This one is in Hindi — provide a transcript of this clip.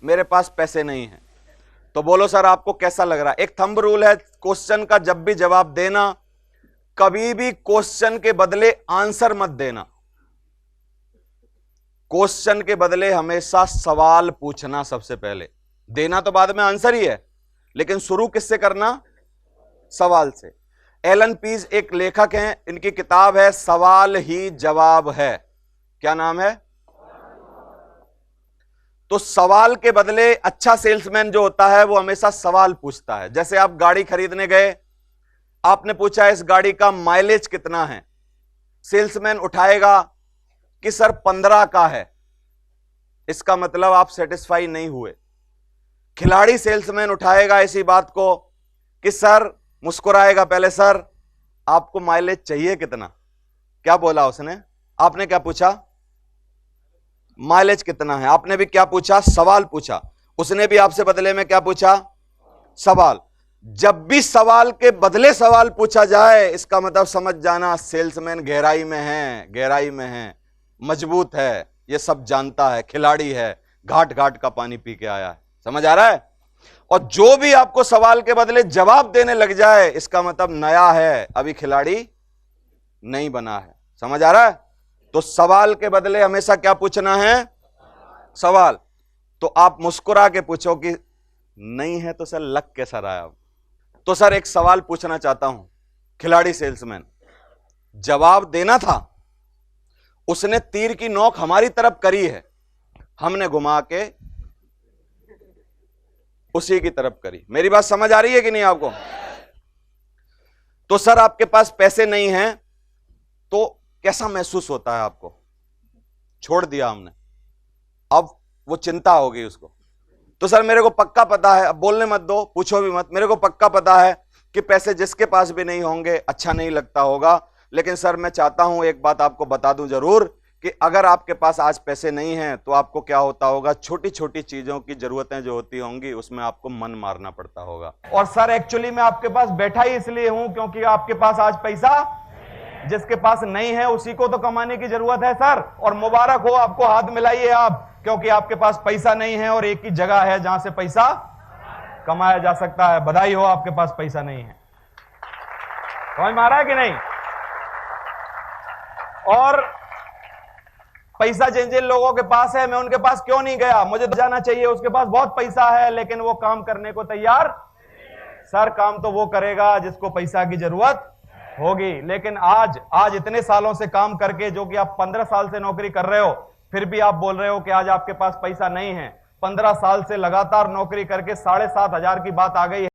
मेरे पास पैसे नहीं है। तो बोलो सर आपको कैसा लग रहा है? एक थंब रूल है क्वेश्चन का, जब भी जवाब देना कभी भी क्वेश्चन के बदले आंसर मत देना। क्वेश्चन के बदले हमेशा सवाल पूछना सबसे पहले, देना तो बाद में आंसर ही है, लेकिन शुरू किससे करना? सवाल से। एलन पीज एक लेखक हैं, इनकी किताब है सवाल ही जवाब है। क्या नाम है? तो सवाल के बदले अच्छा सेल्समैन जो होता है वो हमेशा सवाल पूछता है। जैसे आप गाड़ी खरीदने गए, आपने पूछा इस गाड़ी का माइलेज कितना है, सेल्समैन उठाएगा कि सर 15 का है, इसका मतलब आप सेटिस्फाई नहीं हुए। खिलाड़ी सेल्समैन उठाएगा इसी बात को कि सर, मुस्कुराएगा पहले, सर आपको माइलेज चाहिए कितना? क्या बोला उसने? आपने क्या पूछा? माइलेज कितना है। आपने भी क्या पूछा? सवाल पूछा। उसने भी आपसे बदले में क्या पूछा? सवाल। जब भी सवाल के बदले सवाल पूछा जाए, इसका मतलब समझ जाना सेल्समैन गहराई में है, गहराई में है, मजबूत है, ये सब जानता है, खिलाड़ी है, घाट घाट का पानी पी के आया है। समझ आ रहा है? और जो भी आपको सवाल के बदले जवाब देने लग जाए, इसका मतलब नया है, अभी खिलाड़ी नहीं बना है। समझ आ रहा है? तो सवाल के बदले हमेशा क्या पूछना है? सवाल। तो आप मुस्कुरा के पूछो कि नहीं है तो सर लग कैसा रहा है? तो सर एक सवाल पूछना चाहता हूं, खिलाड़ी सेल्समैन, जवाब देना था, उसने तीर की नोक हमारी तरफ करी है, हमने घुमा के उसी की तरफ करी। मेरी बात समझ आ रही है कि नहीं आपको? तो सर आपके पास पैसे नहीं हैं, तो कैसा महसूस होता है आपको? छोड़ दिया हमने, अब वो चिंता हो गई उसको। तो सर मेरे को पक्का पता है, अब बोलने मत दो, पूछो भी मत, मेरे को पक्का पता है कि पैसे जिसके पास भी नहीं होंगे अच्छा नहीं लगता होगा, लेकिन सर मैं चाहता हूं एक बात आपको बता दूं जरूर कि अगर आपके पास आज पैसे नहीं हैं तो आपको क्या होता होगा, छोटी छोटी चीजों की जरूरतें जो होती होंगी उसमें आपको मन मारना पड़ता होगा। और सर एक्चुअली मैं आपके पास बैठा ही इसलिए हूं क्योंकि आपके पास आज पैसा, जिसके पास नहीं है उसी को तो कमाने की जरूरत है सर। और मुबारक हो आपको, हाथ मिलाइए आप, क्योंकि आपके पास पैसा नहीं है और एक ही जगह है जहां से पैसा कमाया जा सकता है। बधाई हो, आपके पास पैसा नहीं है। समझ में आ रहा है कि नहीं? और पैसा जिन जिन लोगों के पास है, मैं उनके पास क्यों नहीं गया? मुझे जाना चाहिए, उसके पास बहुत पैसा है लेकिन वो काम करने को तैयार। सर काम तो वो करेगा जिसको पैसा की जरूरत होगी। लेकिन आज इतने सालों से काम करके, जो कि आप 15 साल से नौकरी कर रहे हो, फिर भी आप बोल रहे हो कि आज आपके पास पैसा नहीं है। 15 साल से लगातार नौकरी करके 7,500 की बात आ गई है।